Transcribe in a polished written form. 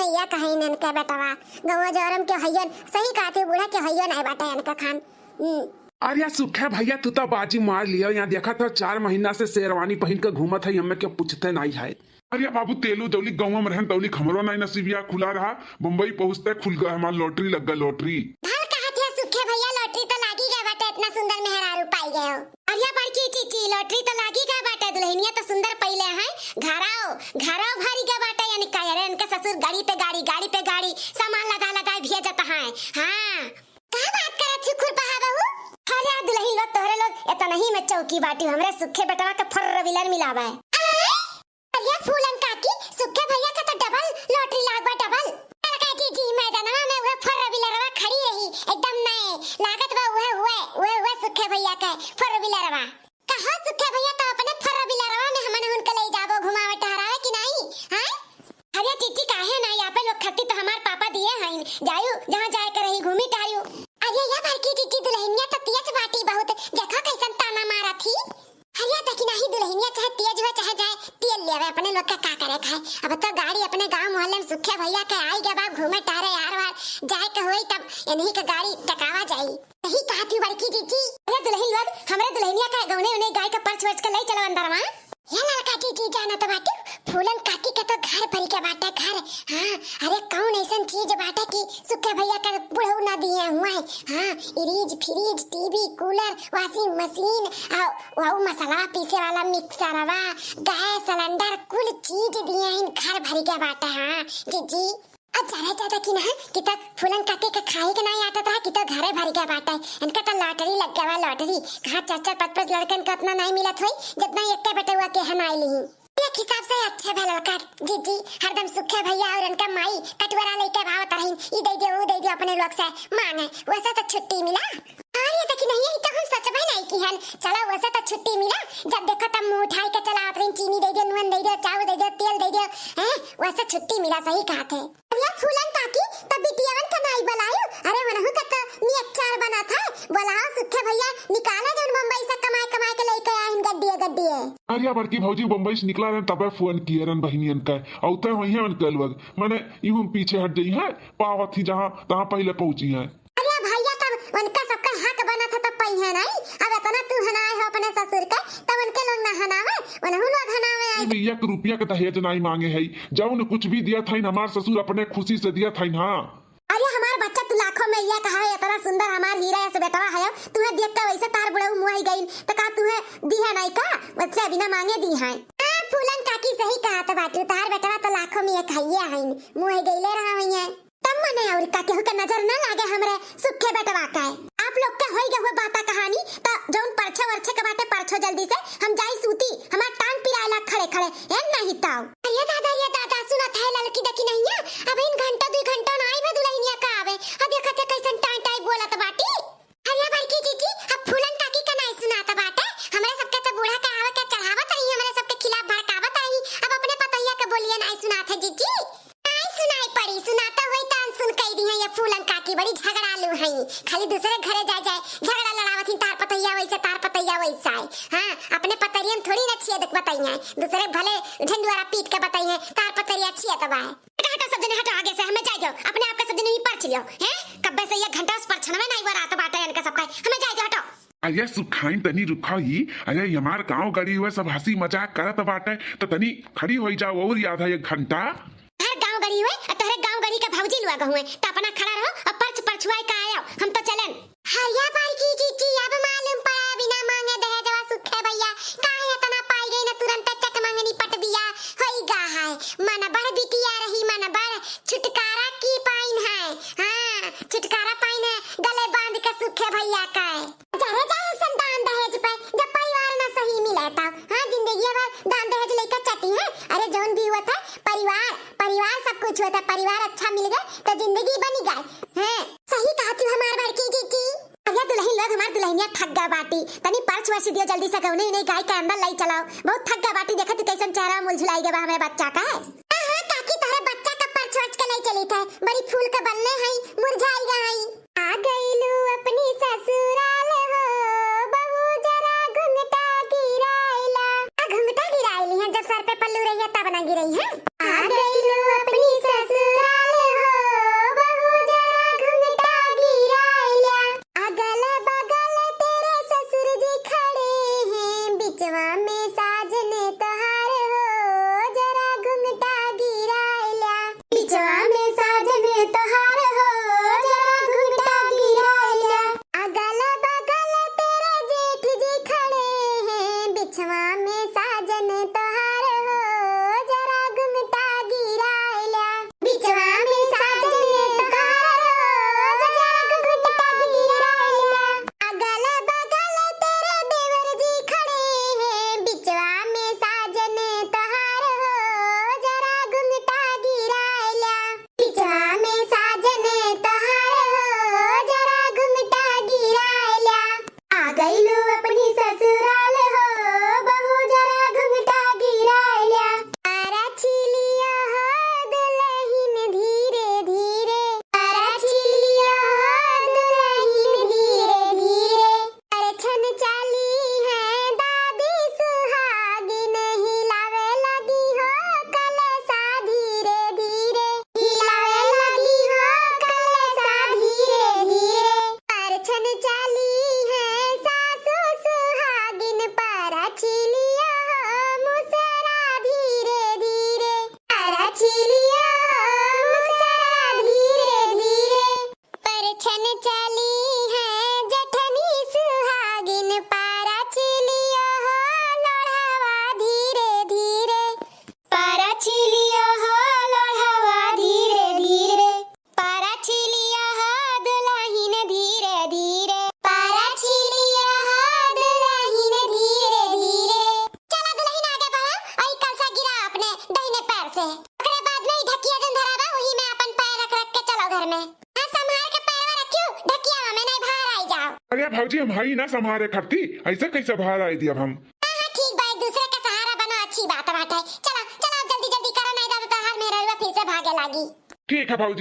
मैया कहीं नन के बेटवा गवा जोरम के हयन सही कहते बूढ़ा के हयन है बेटा इनका खान। अरे सुखे भैया तू तो बाजी मार लिया। यहाँ देखा था 4 महीना से शेरवानी पहन के घूमत है, हमें क्या पूछते नहीं है। अरे बाबू तेलू दौली गाँव में रहन तौली खमरो नहीं नसीबिया खुला रहा। बम्बई पहुँचते खुल गया हमारा लॉटरी लग गया लॉटरी। धर कहा थे सुखे भैया लॉटरी तो लागी गया बेटा इतना सुंदर मेहरारू पाई गए हो। अरे बड़की चीची लॉटरी तो लागी गया बेटा दुल्हनिया तो सुंदर पहले है। घराओ भरी गया बेटा यानी कह रहे इनके ससुर गाड़ी पे गाड़ी सामान लगा भेजता है। हाँ क्या बात करत छी खुरपा बहू। अरे दुल्हन लोग तोहरे लोग इतना नहीं में चौकी बाटी हमरे सुखे बेटवा के फर्र विलर मिलावा है। अरे फूलन काकी सुखे भैया का तो डबल लॉटरी लागवा डबल। काकी जी मैदानवा में वो फर्र विलरवा खड़ी रही एकदम नए लागत बा हुए सुखे भैया के फर्र विलरवा। कहां सुखे भैया तो अपने फर्र विलरवा में हमन उनके ले जाबो घुमावे टहरावे कि नहीं। हां अरे चीची काहे ना यहाँ पे लोग खत्ती तो हमार पापा दिए हैं जायू जहां जाए कर रही घूमी टहरियो। अरे या बड़की चीची दुल्हनिया तो तेज बाटी बहुत देखा कैसन ताना मारा थी। हरिया तक नहीं दुल्हनिया चाहे तेज हो चाहे जाए तेल लेवे अपने लोग का करे खाए। अब तो गाड़ी अपने गांव मोहल्ले में सुखे भैया के आई गए बाप घूमे टहरे यार वार जाए के होई तब इन्हीं के गाड़ी टकावा जाई। सही कहती बड़की चीची। अरे दुल्हन लोग हमरे दुल्हनिया का गौने उन्हें गाय का पर्च वर्च के ले चलो अंदर वहां। ये लड़का चीची जाना तो बाटे फूलन काकी के तो घर भरी के बाटे घर। हां अरे कौन ऐसन चीज बाटे कि सुखे भैया का बुढ़ऊ ना दिए हुआ है। हां fridge TV cooler washing machine और मसाला पीसे वाला मिक्सरवा गैस सिलेंडर कुल चीज दिए हैं घर भरी के बाटे। हां जीजी अब ज्यादा कि ना कि तक फूलन काके के खाए के नहीं आता था कि तो घरे भर के बाटा है। इनका तो लॉटरी लग गया लॉटरी कहाँ 4-5 लड़कन का उतना नहीं मिला था जितना एक के बेटे हुआ के है नहीं ली। एक हिसाब से अच्छा भला लड़का जीजी हरदम सुखे भैया और उनका माई कटवरा लेके भावत रही ई दे दे अपने लोग से मांगे वैसा तो छुट्टी मिला। ये तक नहीं है तो हम सच में नहीं की है चलो वैसा तो छुट्टी मिला जब देखो तब मुंह उठाई के चला आते चीनी दे दे नून दे दे चावल दे दे तेल दे दे हैं वैसा छुट्टी मिला सही कहा थे। अरे फूलन काकी तब बिटियावन का नहीं बुलायो। अरे मनहु का तो मी अचार बना था बुलाओ सुखे भैया निकाला जो मुंबई से कमाए के लेके आए इन गड्डी। अरे बड़की भौजी बम्बई से निकला रहे तब फोन किए रन बहिनियन का औते वही है कल वक्त माने यूं पीछे हट गई है पावत थी जहां तहां पहले पहुंची है। अरे भैया तब उनका सबका हक बना था तब पई है नहीं अब इतना तू हनाए हो अपने ससुर का तब उनके लोग ना हनावे उन्होंने लोग हनावे। 1 रुपया का दहेज नहीं मांगे है जब उन्हें कुछ भी दिया था हमार ससुर अपने खुशी से दिया था। हाँ अरे हमार बच्चा तू लाखों में यह कहा है इतना सुंदर हमार हीरा ऐसे बेटा है तुम्हें देख के वैसे तार बुढ़ऊ मुंह ही गई तो का तुम्हें दी है नहीं का बच्चा बिना मांगे दी है। फूलन काकी सही कहा तो बाटू तार बेटा तो लाखों में एक है मुंह ही गईले रहा हुई है तब मने और का केहू के नजर ना लागे हमरे सुखे बेटवा का है। आप लोग के होई गए बाता कहानी तो जौन परछे वर्छे के बाटे परछो जल्दी से हम जाई सूती हमार टांग पिरायला खड़े है नहीं ताऊ। अरे दादा सुना था लड़की देखी नहीं है अब इन घंटा 2 घंटा ना आई दुल्हनिया का आवे आ देखत कैसन टाई बोलत बाटी। अरे बड़की चीची अब फूलन काकी का नहीं सुनाता बाटे हमरे सबके तो बूढ़ा के आवे के चढ़ावत रही हमरे सबके खिलाफ भड़कावत रही अब अपने पतैया के बोलिए नहीं सुनात है जीजी नहीं सुनाई पड़ी सुनाता हुई तान सुन कह दी है ये फूलन काकी बड़ी झगड़ालू है खाली दूसरे घरे जाए झगड़ा लड़ावत ही तार पतैया वैसा है। हां अपने पतरियन थोड़ी ना छिए देख बताइए दूसरे भले ढंडुआरा पीट के बताइए तार पतरिया छिए तब है हटा सब जने हटो आगे से हमें जाए जाओ अपने आप का सब जने ही पढ़ लियो हैं कब्बे से 1 घंटा उस पर छनवे नहीं बरात बाटे इनका सब का हमें जाए जाओ हटो। अरे सुखाइन तनी रुखा ही अरे हमार गाँव गड़ी हुए सब हंसी मजाक करत बाटे तो तनी खड़ी हो जाओ और आधा 1 घंटा हर गांव गड़ी हुए तोहरे गांव गड़ी का भौजी लुआ हुए तो अपना खड़ा रहो और परछुआई का आयो हम तो चलन। हरिया बारकी चीची अब मालूम पड़ा बिना मांगे दहेजवा सुखे भैया काहे तना पाई गई न तुरंत चक मांगनी पट दिया होई गा है मन बड़ बिटिया रही मन बड़ छुटकारा की पाइन है। हां छुटकारा पाइन है गले बांध के सुखे भैया का जरे जाए संतान दहेज पे जब परिवार ना सही मिले तब हां जिंदगी भर दान दहेज लेकर चटी है। अरे जौन भी हुआ था परिवार सब कुछ होता परिवार अच्छा मिल गया तो जिंदगी बनी गई है। सही कहा तू हमार बड़की जीजी। अरे दुल्हन लोग हमार दुल्हनिया थक गया बाटी तनी पर्च वर्ष दियो जल्दी से कौने नहीं गाय के अंदर लाई चलाओ बहुत थक गया बाटी देखत कैसन चेहरा मुलझुलाई गया हमें बच्चा का है। हां काकी तारे बच्चा का पर्च वर्ष के लाई चली था बड़ी फूल के बनने है मुरझाई गई आ गईलू अपनी ससुराल हो बहू जरा घुंघटा गिराइला घुंघटा गिराइली है जब सर पे पल्लू रही है तब ना गिरई है आ गईलू अपनी ससुराल गईलू अपनी ससुराल हो बहू जरा घुंघटा गिराया तारा चिलिया हो दुल्हन धीरे धीरे तारा चिलिया हो दुल्हन धीरे धीरे परछन चली है दादी सुहागिन हिलावे लगी हो कलसा धीरे धीरे हिलावे लगी हो कलसा धीरे धीरे परछन चली है सासू सुहागिन पारा चिलिया हो मुसरा धीरे धीरे पारा चिलिया हो मुसरा धीरे धीरे परछन चली है जठनी सुहागिन पारा चिलिया हो लोढ़ावा धीरे धीरे पारा चिलिया हो लोढ़ावा धीरे धीरे पारा चिलिया हो दुल्हन धीरे धीरे पारा चिलिया हो दुल्हन धीरे धीरे चला दुल्हन आगे बढ़ा और कलसा गिरा अपने दाहिने पैर से ओकरे बाद में ढकिया जन धरावा वही में अपन पैर रख रख के चलो घर में हां संभाल के पैरवा रखियो ढकिया में नहीं बाहर आई जाओ। अरे भौजी हम हई ना संभारे खरती ऐसे कैसे बाहर आई दी अब हम। हाँ ठीक बा एक दूसरे का सहारा बनो अच्छी बात बाटे चलो चलो जल्दी जल्दी करो नहीं तो हाथ में रहुआ फिर से भागे लागी। ठीक है भौजी।